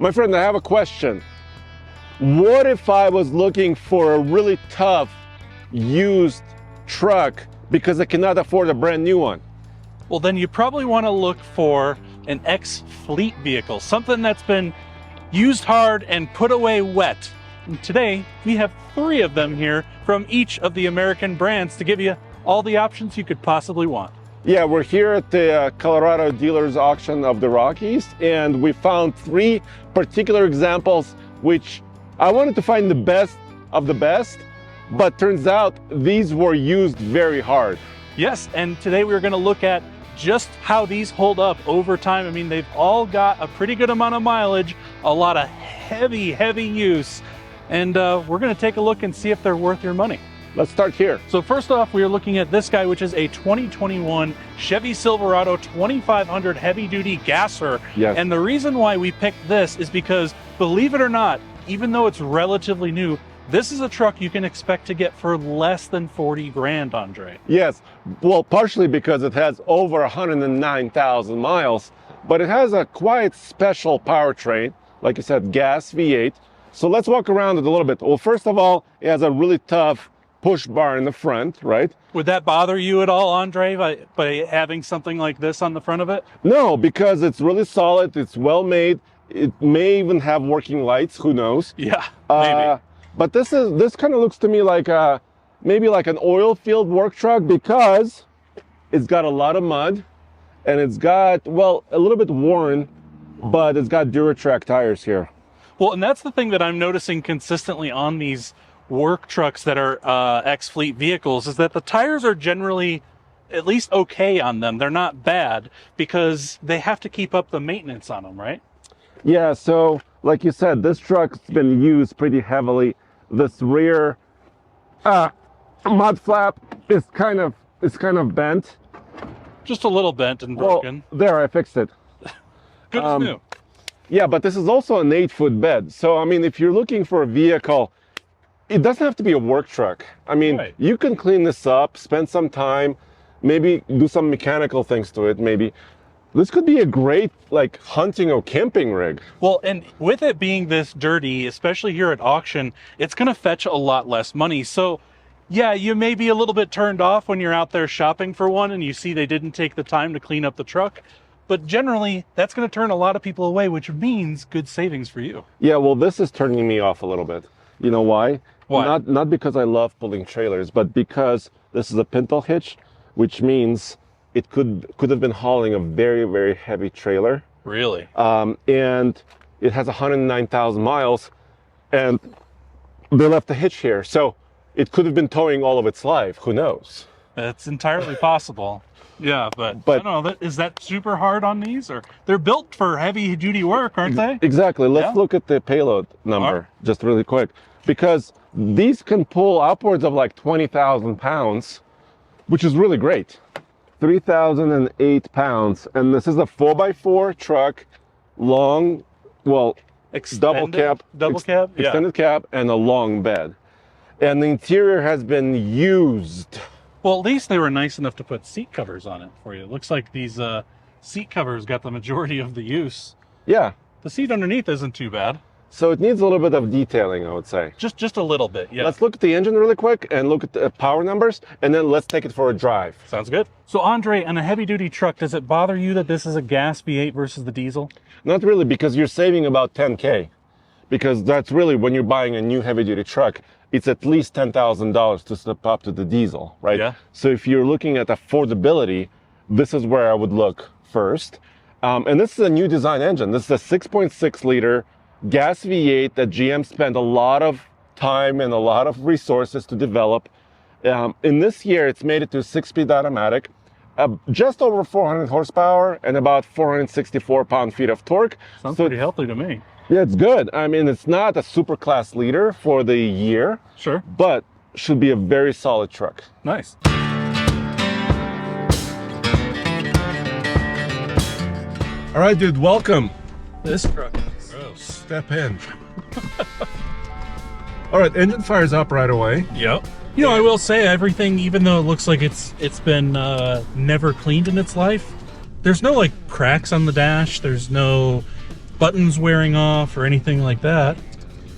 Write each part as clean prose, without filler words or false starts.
My friend, I have a question. What if I was looking for a really tough used truck because I cannot afford a brand new one? Well, then you probably want to look for an ex-fleet vehicle, something that's been used hard and put away wet. And today, we have 3 of them here from each of the American brands to give you all the options you could possibly want. Yeah, we're here at the Colorado Dealers Auction of the Rockies, and we found 3 particular examples, which I wanted to find the best of the best, but turns out these were used very hard. Yes, and today we're going to look at just how these hold up over time. I mean, they've all got a pretty good amount of mileage, a lot of heavy use, and we're going to take a look and see if they're worth your money. Let's start here. So first off, we are looking at this guy, which is a 2021 Chevy Silverado 2500 heavy-duty gasser. Yes. And the reason why we picked this is because, believe it or not, even though it's relatively new, this is a truck you can expect to get for less than 40 grand, Andre. Yes, well, partially because it has over 109,000 miles, but it has a quite special powertrain, like I said, gas V8. So let's walk around it a little bit. Well, first of all, it has a really tough push bar in the front, right? Would that bother you at all, Andre, by having something like this on the front of it? No, because it's really solid, it's well made. It may even have working lights, who knows? Yeah, maybe. But this kind of looks to me like maybe like an oil field work truck, because it's got a lot of mud and it's got, well, a little bit worn, but it's got Duratrack tires here. Well, and that's the thing that I'm noticing consistently on these work trucks that are ex-fleet vehicles, is that the tires are generally at least okay on them. They're not bad because they have to keep up the maintenance on them, right? Yeah, so like you said, this truck's been used pretty heavily. This rear mud flap is kind of bent. Just a little bent and broken. Well, there, I fixed it. Good as new. Yeah, but this is also an 8-foot bed. So, I mean, if you're looking for a vehicle, it doesn't have to be a work truck. I mean, Right. You can clean this up, spend some time, maybe do some mechanical things to it, maybe. This could be a great, like, hunting or camping rig. Well, and with it being this dirty, especially here at auction, it's going to fetch a lot less money. So, yeah, you may be a little bit turned off when you're out there shopping for one and you see they didn't take the time to clean up the truck. But generally, that's going to turn a lot of people away, which means good savings for you. Yeah, well, this is turning me off a little bit. You know why? Why? Not because I love pulling trailers, but because this is a pintle hitch, which means it could have been hauling a very heavy trailer. Really? And it has 109,000 miles, and they left the hitch here. So it could have been towing all of its life. Who knows? That's entirely possible. Yeah, but I don't know. Is that super hard on these? Or they're built for heavy duty work, aren't they? Exactly. Let's look at the payload number just really quick, because these can pull upwards of like 20,000 pounds, which is really great. 3,008 pounds. And this is a 4x4 truck, long, well, Extended, double cab, yeah. extended cab, and a long bed. And the interior has been used. Well, at least they were nice enough to put seat covers on it for you. It looks like these seat covers got the majority of the use. Yeah. The seat underneath isn't too bad. So it needs a little bit of detailing, I would say. Just a little bit, yeah. Let's look at the engine really quick and look at the power numbers, and then let's take it for a drive. Sounds good. So Andre, on a heavy duty truck, does it bother you that this is a gas V8 versus the diesel? Not really, because you're saving about 10K. Because that's really, when you're buying a new heavy duty truck, it's at least $10,000 to step up to the diesel, right? Yeah. So if you're looking at affordability, this is where I would look first. And this is a new design engine. This is a 6.6 liter gas V8 that GM spent a lot of time and a lot of resources to develop. In this year, it's made it to 6-speed automatic, just over 400 horsepower and about 464 pound-feet of torque. Sounds pretty healthy to me. Yeah, it's good. I mean, it's not a super class leader for the year. Sure. But should be a very solid truck. Nice. All right, dude, welcome. This truck is gross. Step in. All right, engine fires up right away. Yep. You know, I will say everything, even though it looks like it's been never cleaned in its life, there's no like cracks on the dash. There's no buttons wearing off or anything like that.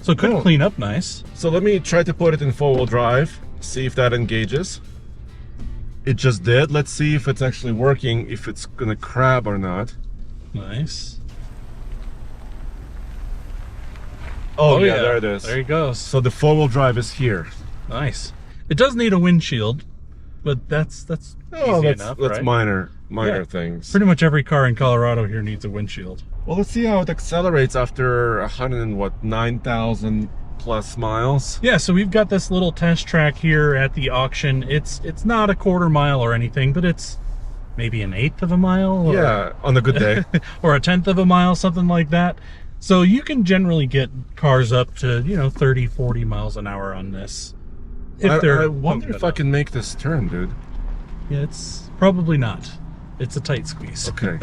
So it could clean up nice. So let me try to put it in 4-wheel drive, see if that engages. It just did. Let's see if it's actually working, if it's gonna crab or not. Nice. Oh yeah, there it is. There he goes. So the 4-wheel drive is here. Nice. It does need a windshield, but that's easy enough, that's right? minor things. Pretty much every car in Colorado here needs a windshield. Well, let's see how it accelerates after 9,000 plus miles. Yeah, so we've got this little test track here at the auction. It's not a quarter mile or anything, but it's maybe an eighth of a mile. Or, yeah, on a good day. or a tenth of a mile, something like that. So you can generally get cars up to, 30, 40 miles an hour on this. I wonder if I can make this turn, dude. Yeah, it's probably not. It's a tight squeeze. Okay.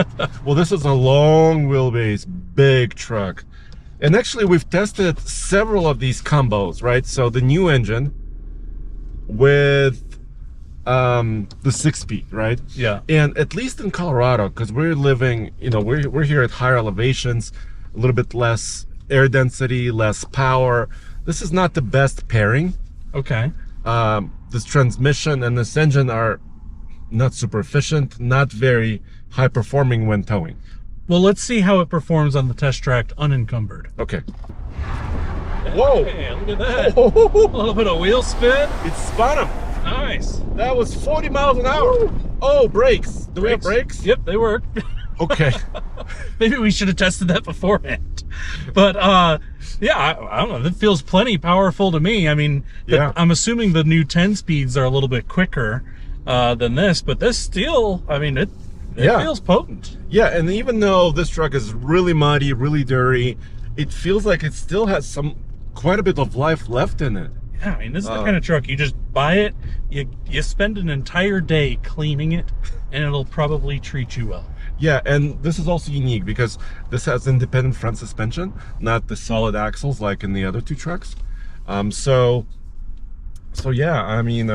Well, this is a long wheelbase, big truck. And actually, we've tested several of these combos, right? So the new engine with the 6-speed, right? Yeah. And at least in Colorado, because we're living, we're here at higher elevations, a little bit less air density, less power. This is not the best pairing. Okay. This transmission and this engine are not super efficient, not very high performing when towing. Well, let's see how it performs on the test track unencumbered. Okay. Whoa! Hey, look at that. A little bit of wheel spin. It spun him. Nice. That was 40 miles an hour. Oh, brakes. Do we have brakes? Yep, they work. Okay. Maybe we should have tested that beforehand. But yeah, I don't know. That feels plenty powerful to me. I mean, I'm assuming the new 10 speeds are a little bit quicker than this, but this still, I mean, it feels potent. Yeah, and even though this truck is really muddy, really dirty, it feels like it still has quite a bit of life left in it. Yeah, I mean, this is the kind of truck you just buy it, you spend an entire day cleaning it, and it'll probably treat you well. Yeah, and this is also unique because this has independent front suspension, not the solid axles like in the other two trucks. So yeah, I mean,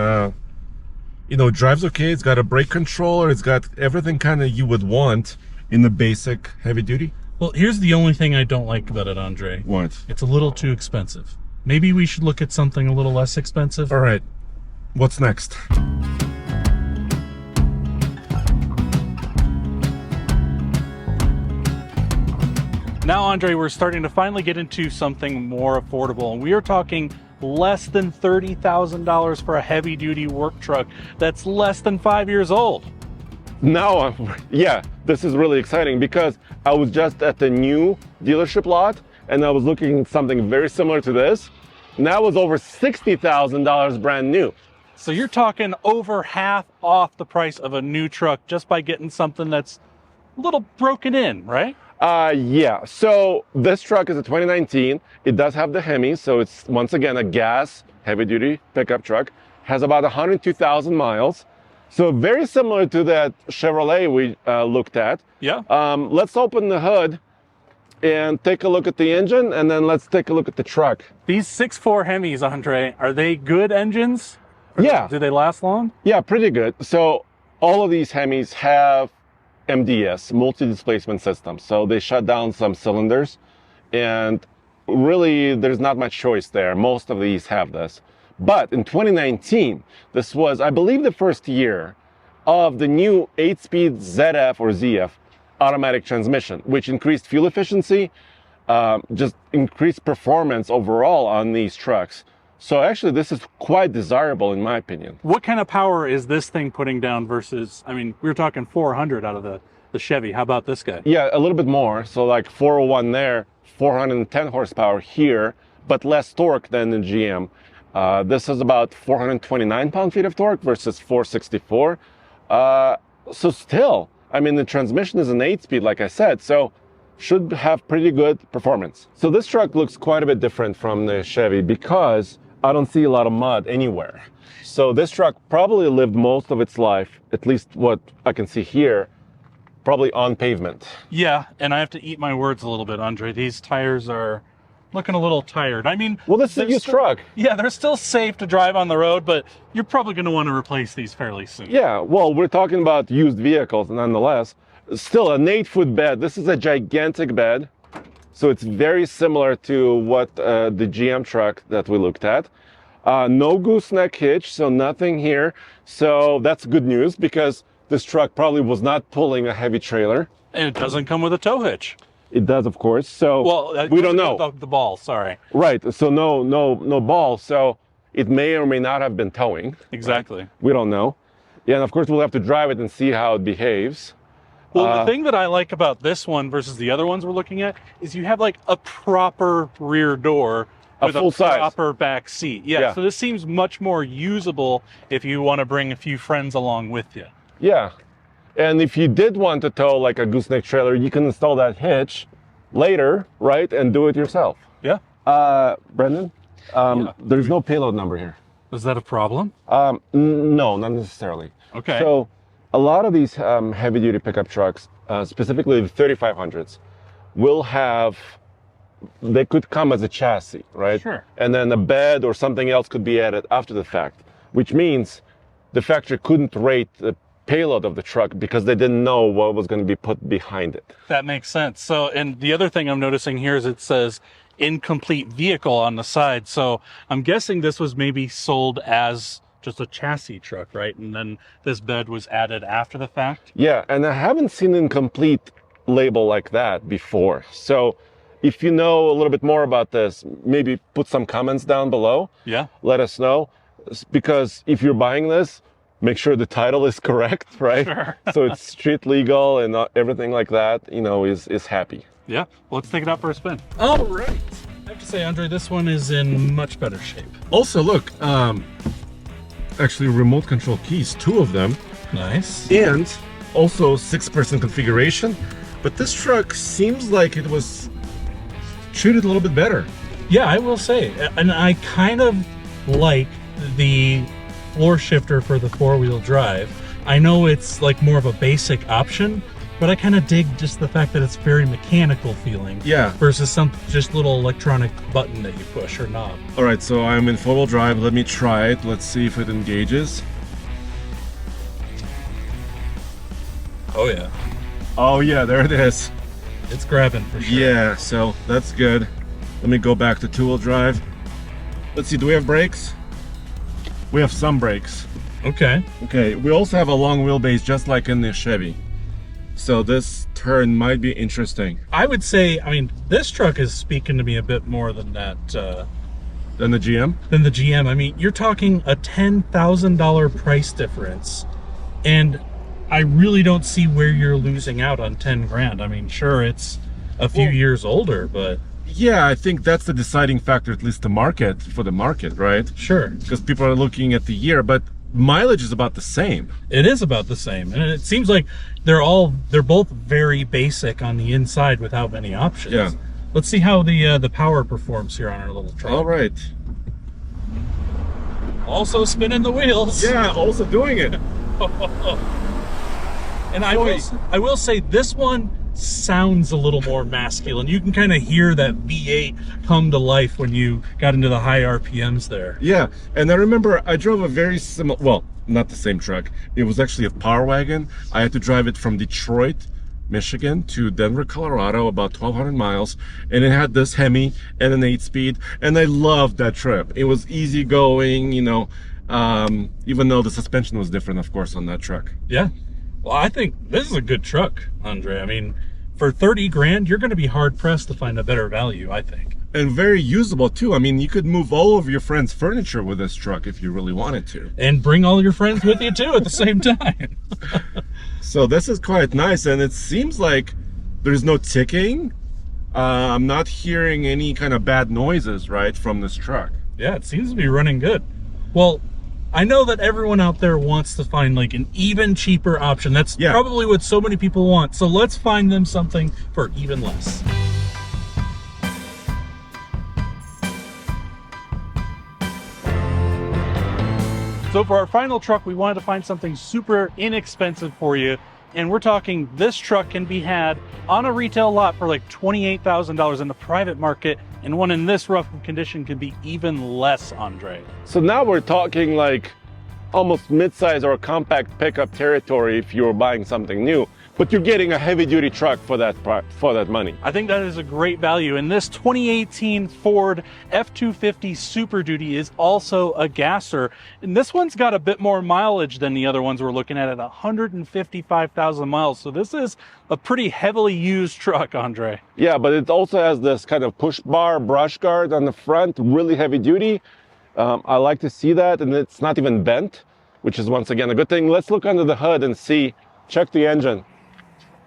drives okay. It's got a brake controller. It's got everything kind of you would want in the basic heavy duty. Well, here's the only thing I don't like about it, Andre. What? It's a little too expensive. Maybe we should look at something a little less expensive. All right. What's next? Now, Andre, we're starting to finally get into something more affordable, and we are talking less than $30,000 for a heavy-duty work truck that's less than 5 years old. Now, yeah, this is really exciting because I was just at the new dealership lot and I was looking at something very similar to this. And that was over $60,000 brand new. So you're talking over half off the price of a new truck just by getting something that's a little broken in, right? Yeah, so this truck is a 2019. It does have the Hemi, so it's once again a gas heavy-duty pickup truck. Has about 102,000 miles. So very similar to that Chevrolet we looked at. Yeah. Let's open the hood and take a look at the engine, and then let's take a look at the truck. These 6.4 Hemis, Andre, are they good engines? Yeah. Do they last long? Yeah, pretty good. So all of these Hemis have MDS, multi-displacement system. So they shut down some cylinders, and really there's not much choice there. Most of these have this. But in 2019, this was, I believe, the first year of the new 8-speed ZF or ZF automatic transmission, which increased fuel efficiency, just increased performance overall on these trucks. So actually, this is quite desirable in my opinion. What kind of power is this thing putting down versus, I mean, we were talking 400 out of the Chevy. How about this guy? Yeah, a little bit more. So like 401 there, 410 horsepower here, but less torque than the GM. This is about 429 pound-feet of torque versus 464. So still, I mean, the transmission is an 8-speed, like I said, so should have pretty good performance. So this truck looks quite a bit different from the Chevy because I don't see a lot of mud anywhere. So this truck probably lived most of its life, at least what I can see here, probably on pavement. Yeah, and I have to eat my words a little bit, Andre. These tires are looking a little tired. I mean, well, this is a used truck. Yeah, they're still safe to drive on the road, but you're probably going to want to replace these fairly soon. Yeah, well, we're talking about used vehicles nonetheless. Still an 8-foot bed. This is a gigantic bed. So it's very similar to what the GM truck that we looked at. No gooseneck hitch, so nothing here. So that's good news because this truck probably was not pulling a heavy trailer. And it doesn't come with a tow hitch. It does, of course. So Well, we don't know. The ball, sorry. Right. So no ball. So it may or may not have been towing. Exactly. Right? We don't know. Yeah, and of course we'll have to drive it and see how it behaves. Well, the thing that I like about this one versus the other ones we're looking at is you have like a proper rear door with full a size. proper back seat. Yeah, so this seems much more usable if you want to bring a few friends along with you. Yeah. And if you did want to tow like a gooseneck trailer, you can install that hitch later, right, and do it yourself. Yeah. Brendan, there's no payload number here. Is that a problem? No, not necessarily. Okay. So a lot of these heavy-duty pickup trucks, specifically the 3500s, they could come as a chassis, right? Sure. And then a bed or something else could be added after the fact, which means the factory couldn't rate the payload of the truck because they didn't know what was going to be put behind it. That makes sense. So, and the other thing I'm noticing here is it says incomplete vehicle on the side. So I'm guessing this was maybe sold as just a chassis truck, right? And then this bed was added after the fact. Yeah, and I haven't seen an incomplete label like that before. So if you know a little bit more about this, maybe put some comments down below. Yeah. Let us know. Because if you're buying this, make sure the title is correct, right? Sure. So it's street legal and everything like that, is happy. Yeah. Well, let's take it out for a spin. All right. I have to say, Andre, this one is in much better shape. Also, look, actually remote control keys, 2 of them. Nice. And also 6-person configuration. But this truck seems like it was treated a little bit better. Yeah, I will say. And I kind of like the floor shifter for the 4-wheel drive. I know it's like more of a basic option, but I kind of dig just the fact that it's very mechanical feeling. Yeah. Versus some just little electronic button that you push or knob. All right, so I'm in 4-wheel drive. Let me try it. Let's see if it engages. Oh yeah. Oh yeah, there it is. It's grabbing for sure. Yeah, so that's good. Let me go back to 2-wheel drive. Let's see, do we have brakes? We have some brakes. Okay. Okay, we also have a long wheelbase just like in the Chevy. So this turn might be interesting. I would say, I mean, this truck is speaking to me a bit more than that. Than the GM? Than the GM. I mean, you're talking a $10,000 price difference. And I really don't see where you're losing out on 10 grand. I mean, sure, it's a few years older, but... Yeah, I think that's the deciding factor, at least for the market, right? Sure. Because people are looking at the year, but mileage is about the same. It is about the same. And it seems like they're both very basic on the inside without many options. Yeah. Let's see how the power performs here on our little truck. All right. Also spinning the wheels. Yeah, also doing it. And I will say this one sounds a little more masculine. You can kind of hear that V8 come to life when you got into the high RPMs there. Yeah, and I remember I drove a very similar, well, not the same truck. It was actually a Power Wagon. I had to drive it from Detroit, Michigan to Denver, Colorado, about 1,200 miles. And it had this Hemi and an 8-speed. And I loved that trip. It was easy going, even though the suspension was different, of course, on that truck. Yeah. Well, I think this is a good truck, Andre. I mean, for 30 grand, you're going to be hard pressed to find a better value, I think. And very usable too. I mean, you could move all of your friends' furniture with this truck if you really wanted to. And bring all your friends with you too at the same time. So this is quite nice, and it seems like there's no ticking. I'm not hearing any kind of bad noises, right, from this truck. Yeah, it seems to be running good. Well, I know that everyone out there wants to find like an even cheaper option. That's probably what so many people want. So let's find them something for even less. So for our final truck, we wanted to find something super inexpensive for you. And we're talking this truck can be had on a retail lot for like $28,000 in the private market. And one in this rough condition can be even less, Andre. So now we're talking like almost mid-size or compact pickup territory if you're buying something new. but you're getting a heavy-duty truck for that money. I think that is a great value. And this 2018 Ford F-250 Super Duty is also a gasser. And this one's got a bit more mileage than the other ones we're looking at 155,000 miles. So this is a pretty heavily used truck, Andre. Yeah, but it also has this kind of push bar brush guard on the front, really heavy duty. I like to see that, and it's not even bent, which is once again a good thing. Let's look under the hood and see, check the engine.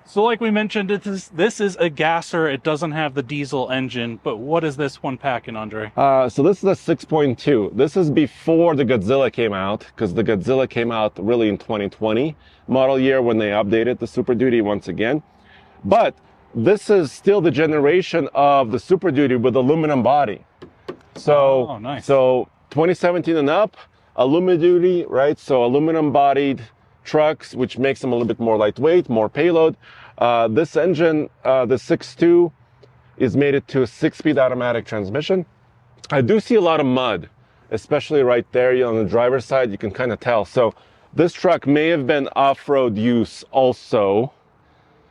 So like we mentioned, this is a gasser. It doesn't have the diesel engine, but what is this one packing, Andre? So this is a 6.2. This is before the Godzilla came out, because the Godzilla came out really in 2020 model year when they updated the Super Duty once again. But this is still the generation of the Super Duty with aluminum body. So, oh, nice. So 2017 and up, aluminum duty, right? So aluminum bodied trucks, which makes them a little bit more lightweight, more payload. This engine, the 6.2, is mated to a 6-speed automatic transmission. I do see a lot of mud, especially right there on the driver's side. You can kind of tell. So this truck may have been off-road use also.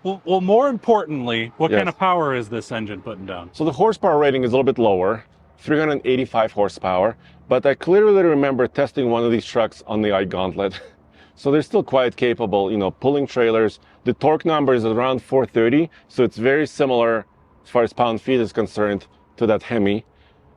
Well, more importantly, what Yes. kind of power is this engine putting down? So the horsepower rating is a little bit lower, 385 horsepower. But I clearly remember testing one of these trucks on the iGauntlet. So they're still quite capable, pulling trailers. The torque number is around 430, so it's very similar as far as pound-feet is concerned to that Hemi,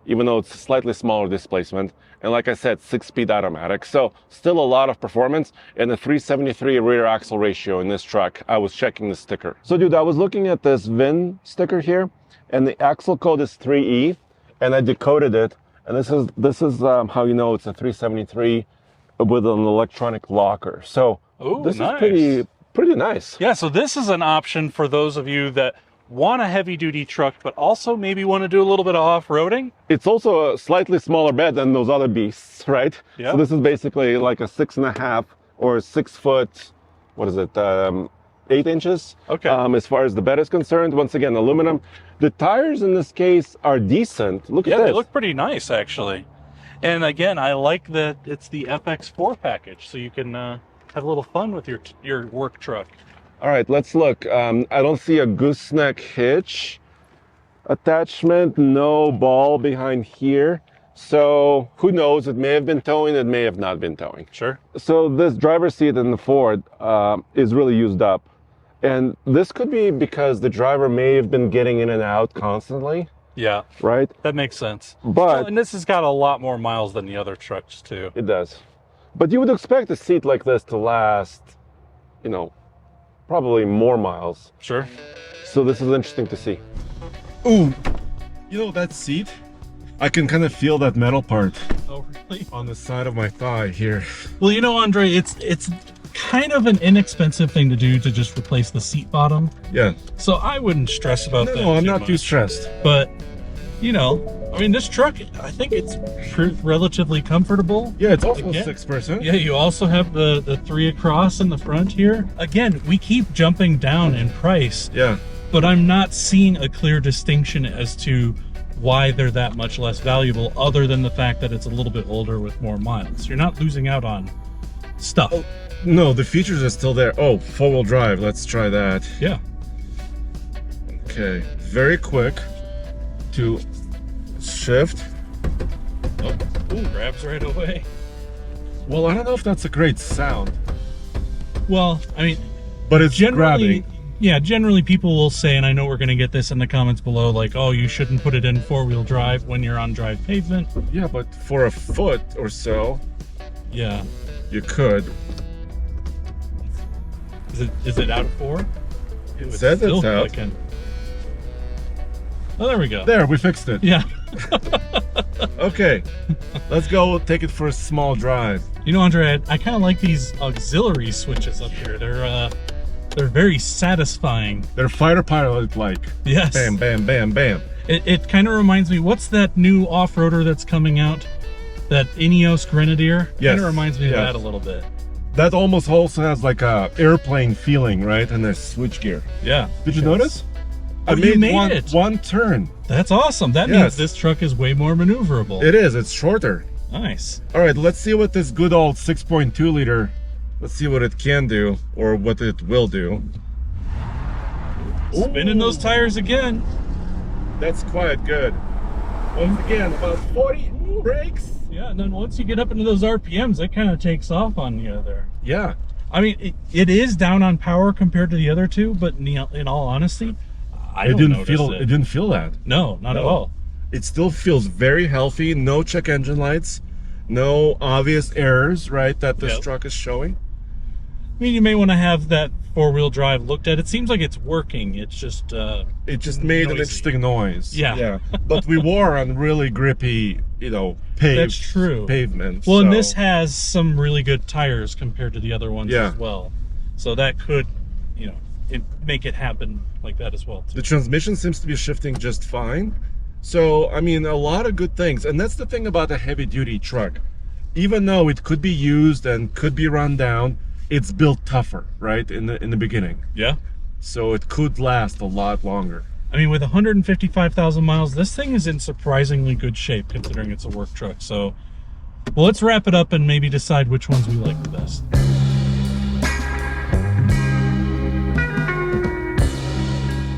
even though it's a slightly smaller displacement. And like I said, 6-speed automatic. So still a lot of performance and a 373 rear axle ratio in this truck. I was checking the sticker. So dude, I was looking at this VIN sticker here, and the axle code is 3E, and I decoded it. And this is how you know it's a 373 with an electronic locker. So Ooh, this nice. is pretty nice. Yeah, so this is an option for those of you that want a heavy-duty truck, but also maybe want to do a little bit of off-roading. It's also a slightly smaller bed than those other beasts, right? Yeah. So this is basically like a 6.5 or 6 foot, 8 inches? Okay. As far as the bed is concerned, once again, aluminum. The tires in this case are decent. Look at Yeah, this. they look pretty nice, actually. And again, I like that it's the FX4 package, so you can have a little fun with your work truck. All right, let's look. I don't see a gooseneck hitch attachment, no ball behind here. So who knows? It may have been towing, it may have not been towing. Sure. So this driver's seat in the Ford is really used up. And this could be because the driver may have been getting in and out constantly. Yeah, right? that makes sense. But and this has got a lot more miles than the other trucks too. It does. But you would expect a seat like this to last, probably more miles. Sure. So this is interesting to see. Ooh, that seat? I can kind of feel that metal part Oh, really? on the side of my thigh here. Well, Andre, it's kind of an inexpensive thing to do to just replace the seat bottom. Yeah. So I wouldn't stress about that. No, I'm not much. too stressed. But, this truck, I think it's relatively comfortable. Yeah, it's also Again, 6%. Yeah, you also have the 3 across in the front here. Again, we keep jumping down in price. Yeah. But I'm not seeing a clear distinction as to why they're that much less valuable, other than the fact that it's a little bit older with more miles. You're not losing out on stuff. Oh, no, the features are still there. Oh, 4-wheel drive. Let's try that. Yeah. Okay. Very quick to shift. Oh, ooh, grabs right away. Well, I don't know if that's a great sound, Well, but it's generally, grabbing. yeah, generally people will say, and I know we're going to get this in the comments below, like, oh, you shouldn't put it in 4-wheel drive when you're on dry pavement. Yeah, but for a foot or so, Yeah. you could. Is it out of 4? It says it's out. Clicking. Oh, there we go. There, we fixed it. Yeah. Okay, let's go take it for a small drive. Andre, I kind of like these auxiliary switches up here. They're very satisfying. They're fighter pilot-like. Yes. Bam, bam, bam, bam. It kind of reminds me, what's that new off-roader that's coming out? That Ineos Grenadier? Yes. Kind of reminds me of Yes. that a little bit. That almost also has like a airplane feeling, right? And there's switchgear. Yeah. Did you notice? Oh, you made it. one turn. That's awesome. That means Yes. this truck is way more maneuverable. It is. It's shorter. Nice. All right, let's see what this good old 6.2 liter, let's see what it can do or what it will do. Spinning those tires again. That's quite good. Once again, about 40 brakes. Yeah, and then once you get up into those RPMs, it kind of takes off on you there. Yeah. I mean, it is down on power compared to the other two, but in all honesty, I It don't didn't feel. notice It didn't feel that. No, not at all. It still feels very healthy. No check engine lights. No obvious errors, right? That this Yep. truck is showing. I mean, you may want to have that four-wheel drive looked at. It seems like it's working. It's just It just made an noisy. interesting noise. Yeah. But we were on really grippy, paved. That's true. Pavement. Well, and so- this has some really good tires compared to the other ones Yeah. as well. So that could, make it happen like that as well too. The transmission seems to be shifting just fine. So, I mean, a lot of good things. And that's the thing about a heavy duty truck. Even though it could be used and could be run down, it's built tougher, right? In the beginning. Yeah. So it could last a lot longer. I mean, with 155,000 miles, this thing is in surprisingly good shape considering it's a work truck. So, well, let's wrap it up and maybe decide which ones we like the best.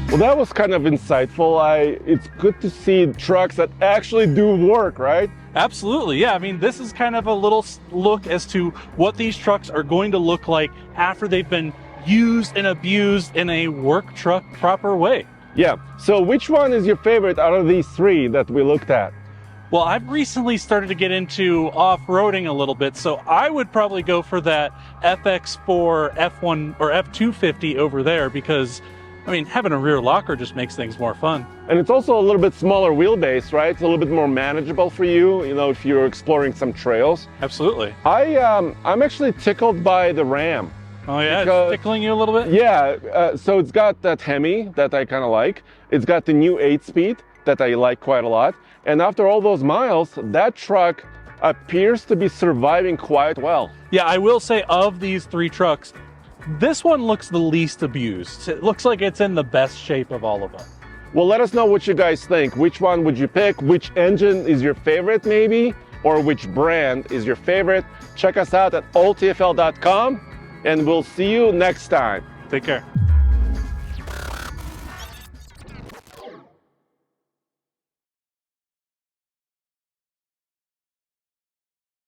Well, that was kind of insightful. It's good to see trucks that actually do work, right? Absolutely, yeah. I mean, this is kind of a little look as to what these trucks are going to look like after they've been used and abused in a work truck proper way. Yeah. So which one is your favorite out of these three that we looked at? Well, I've recently started to get into off-roading a little bit, so I would probably go for that FX4 F1 or F250 over there because, I mean, having a rear locker just makes things more fun. And it's also a little bit smaller wheelbase, right? It's a little bit more manageable for you, if you're exploring some trails. Absolutely. I'm actually tickled by the Ram. Oh yeah, Because- it's tickling you a little bit? Yeah, so it's got that Hemi that I kind of like. It's got the new 8-speed that I like quite a lot. And after all those miles, that truck appears to be surviving quite well. Yeah, I will say of these three trucks, this one looks the least abused. It looks like it's in the best shape of all of them. Well, let us know what you guys think. Which one would you pick? Which engine is your favorite maybe? Or which brand is your favorite? Check us out at alltfl.com and we'll see you next time. Take care.